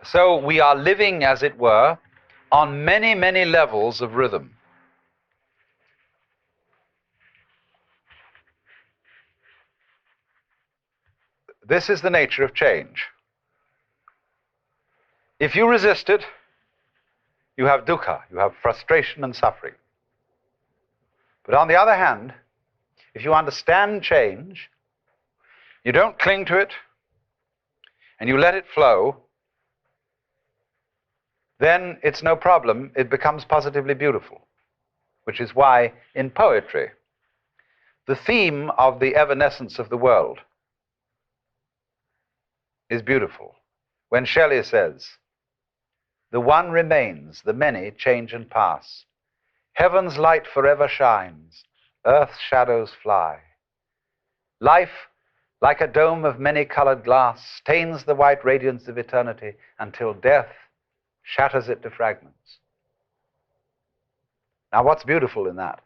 So we are living, as it were, on many, many levels of rhythm. This is the nature of change. If you resist it, you have dukkha, you have frustration and suffering. But on the other hand, if you understand change, you don't cling to it, and you let it flow, then it's no problem. It becomes positively beautiful, which is why in poetry, the theme of the evanescence of the world is beautiful. When Shelley says, "The one remains, the many change and pass. Heaven's light forever shines, earth's shadows fly. Life, like a dome of many-colored glass, stains the white radiance of eternity until death shatters it to fragments." Now, what's beautiful in that?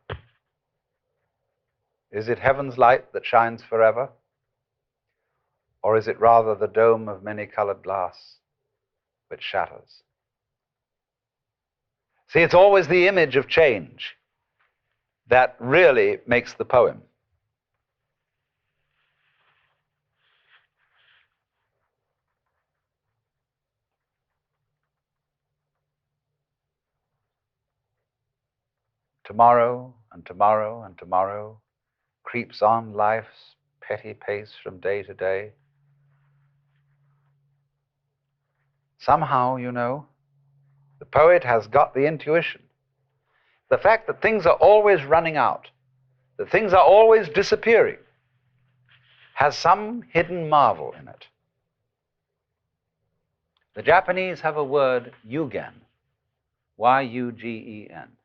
Is it heaven's light that shines forever? Or is it rather the dome of many-colored glass which shatters? See, it's always the image of change that really makes the poem. Tomorrow and tomorrow and tomorrow creeps on life's petty pace from day to day. Somehow, the poet has got the intuition. The fact that things are always running out, that things are always disappearing, has some hidden marvel in it. The Japanese have a word, yugen, Y-U-G-E-N,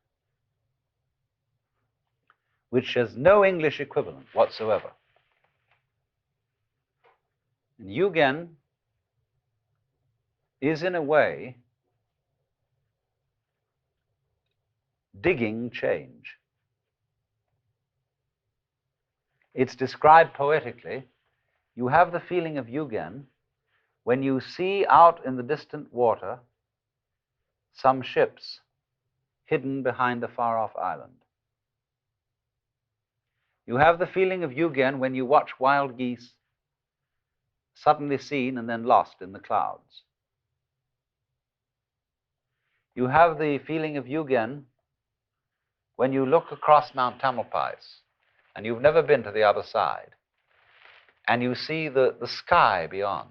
which has no English equivalent whatsoever. And yugen is, in a way, digging change. It's described poetically. You have the feeling of yugen when you see out in the distant water some ships hidden behind a far-off island. You have the feeling of yugen when you watch wild geese suddenly seen and then lost in the clouds. You have the feeling of yugen when you look across Mount Tamalpais and you've never been to the other side and you see the sky beyond.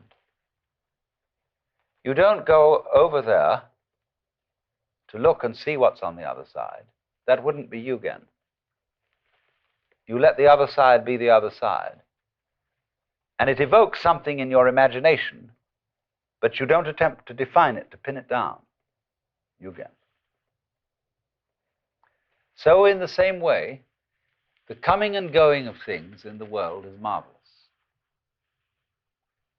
You don't go over there to look and see what's on the other side. That wouldn't be yugen. You let the other side be the other side. And it evokes something in your imagination, but you don't attempt to define it, to pin it down. Yugen. So in the same way, the coming and going of things in the world is marvelous.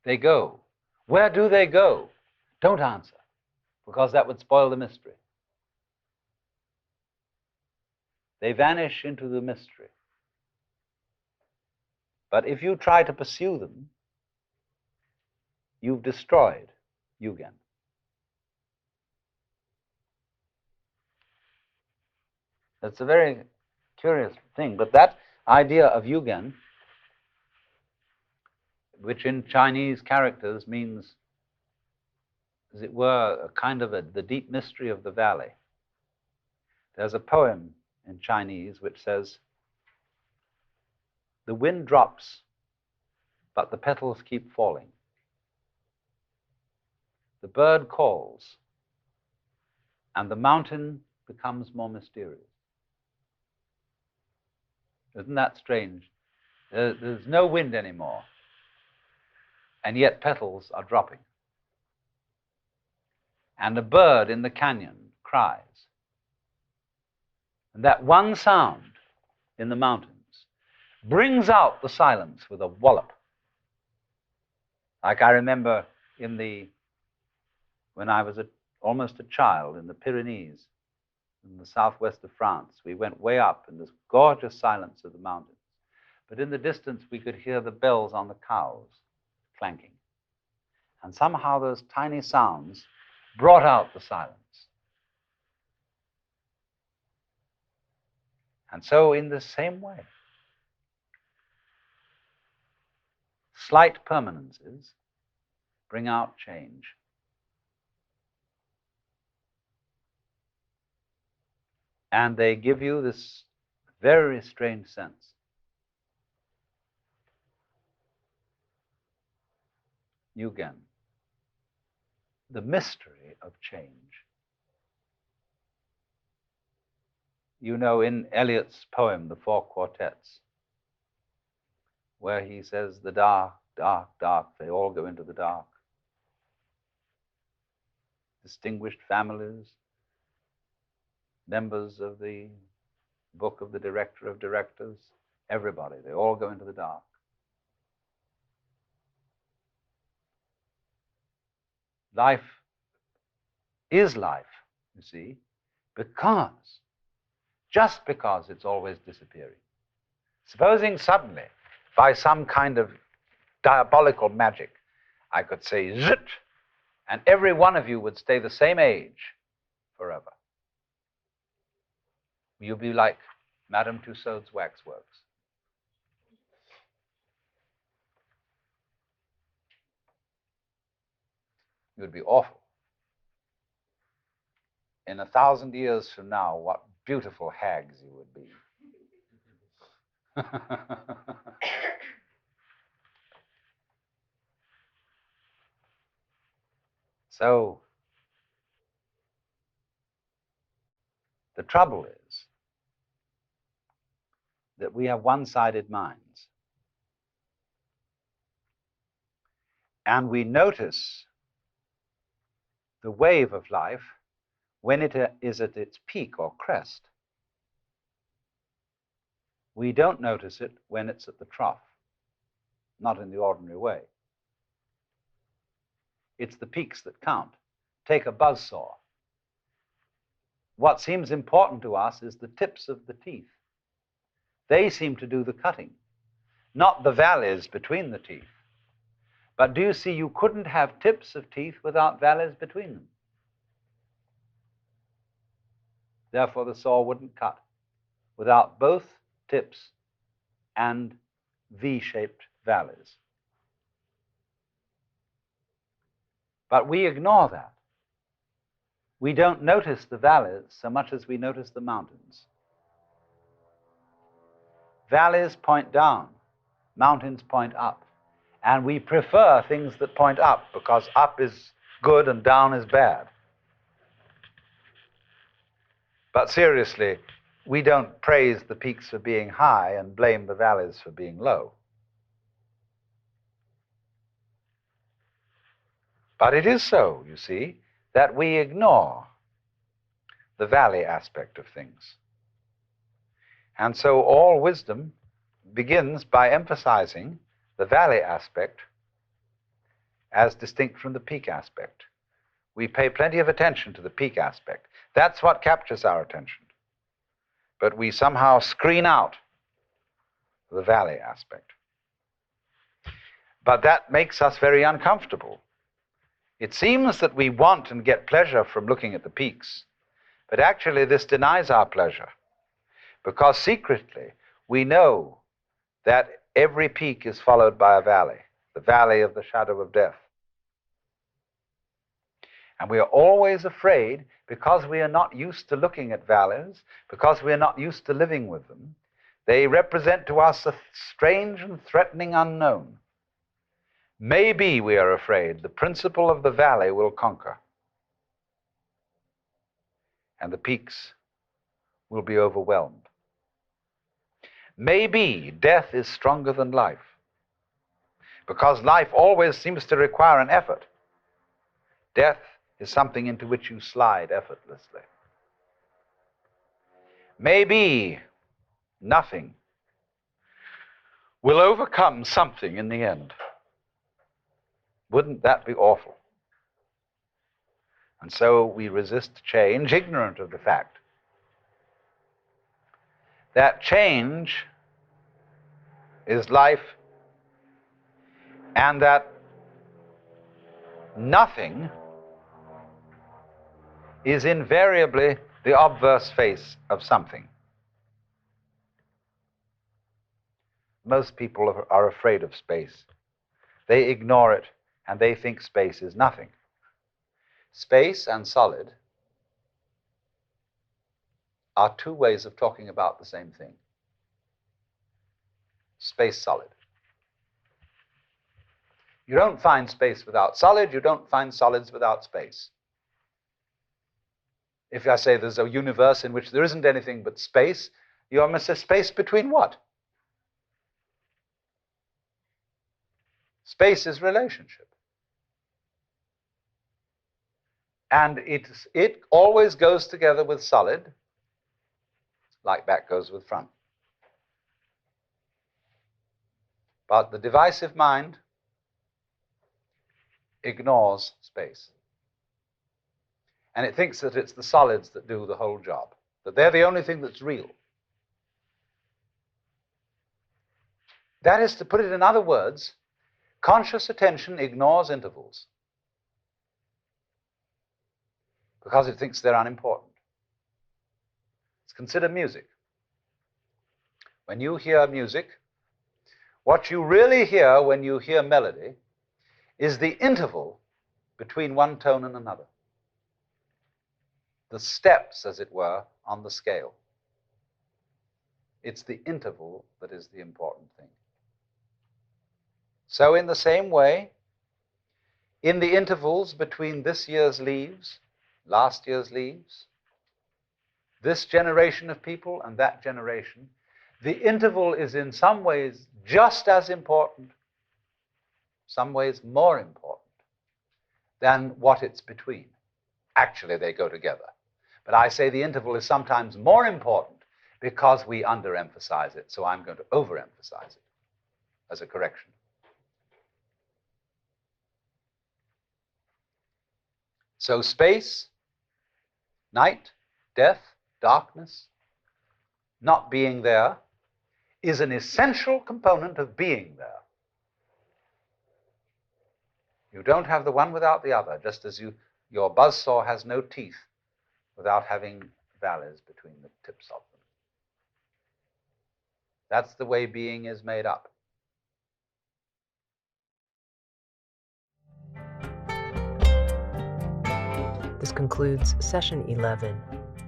They go. Where do they go? Don't answer, because that would spoil the mystery. They vanish into the mystery. But if you try to pursue them, you've destroyed yugen. That's a very curious thing. But that idea of yugen, which in Chinese characters means, as it were, a kind of the deep mystery of the valley. There's a poem in Chinese which says, "The wind drops, but the petals keep falling. The bird calls, and the mountain becomes more mysterious." Isn't that strange? There's no wind anymore, and yet petals are dropping. And a bird in the canyon cries. And that one sound in the mountains brings out the silence with a wallop. Like I remember when I was almost a child in the Pyrenees, in the southwest of France, we went way up in this gorgeous silence of the mountains. But in the distance, we could hear the bells on the cows clanking. And somehow those tiny sounds brought out the silence. And so in the same way, slight permanences bring out change. And they give you this very strange sense. Again, the mystery of change. You know, in Eliot's poem, The Four Quartets, where he says, the dark, dark, dark, they all go into the dark. Distinguished families, members of the book of the director of directors, everybody, they all go into the dark. Life is life, you see, just because it's always disappearing. Supposing suddenly, by some kind of diabolical magic, I could say zit, and every one of you would stay the same age forever. You'd be like Madame Tussauds waxworks. It would be awful. In 1,000 years from now, what beautiful hags you would be. So, the trouble is that we have one-sided minds. And we notice the wave of life when it is at its peak or crest. We don't notice it when it's at the trough, not in the ordinary way. It's the peaks that count. Take a buzzsaw. What seems important to us is the tips of the teeth. They seem to do the cutting, not the valleys between the teeth. But do you see, you couldn't have tips of teeth without valleys between them. Therefore, the saw wouldn't cut without both tips and V-shaped valleys. But we ignore that. We don't notice the valleys so much as we notice the mountains. Valleys point down, mountains point up. And we prefer things that point up because up is good and down is bad. But seriously, we don't praise the peaks for being high and blame the valleys for being low. But it is so, you see, that we ignore the valley aspect of things. And so all wisdom begins by emphasizing the valley aspect as distinct from the peak aspect. We pay plenty of attention to the peak aspect. That's what captures our attention. But we somehow screen out the valley aspect. But that makes us very uncomfortable. It seems that we want and get pleasure from looking at the peaks, but actually this denies our pleasure, because secretly we know that every peak is followed by a valley, the valley of the shadow of death. And we are always afraid, because we are not used to looking at valleys, because we are not used to living with them. They represent to us a strange and threatening unknown. Maybe, we are afraid, the principle of the valley will conquer, and the peaks will be overwhelmed. Maybe death is stronger than life, because life always seems to require an effort. Death is something into which you slide effortlessly. Maybe nothing will overcome something in the end. Wouldn't that be awful? And so we resist change, ignorant of the fact that change is life, and that nothing is invariably the obverse face of something. Most people are afraid of space. They ignore it, and they think space is nothing. Space and solid are two ways of talking about the same thing. Space, solid. You don't find space without solid. You don't find solids without space. If I say there's a universe in which there isn't anything but space, you must say space between what? Space is relationship. And it always goes together with solid, like back goes with front. But the divisive mind ignores space. And it thinks that it's the solids that do the whole job, that they're the only thing that's real. That is, to put it in other words, conscious attention ignores intervals because it thinks they're unimportant. Let's consider music. When you hear music, what you really hear when you hear melody is the interval between one tone and another. The steps, as it were, on the scale. It's the interval that is the important thing. So in the same way, in the intervals between this year's leaves, last year's leaves, this generation of people and that generation, the interval is in some ways just as important, some ways more important than what it's between. Actually, they go together. But I say the interval is sometimes more important because we underemphasize it, so I'm going to overemphasize it as a correction. So space, night, death, darkness, not being there, is an essential component of being there. You don't have the one without the other, just as your buzzsaw has no teeth without having valleys between the tips of them. That's the way being is made up. This concludes session 11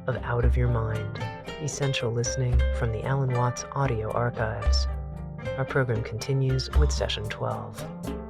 of Out of Your Mind, Essential Listening from the Alan Watts Audio Archives. Our program continues with session 12.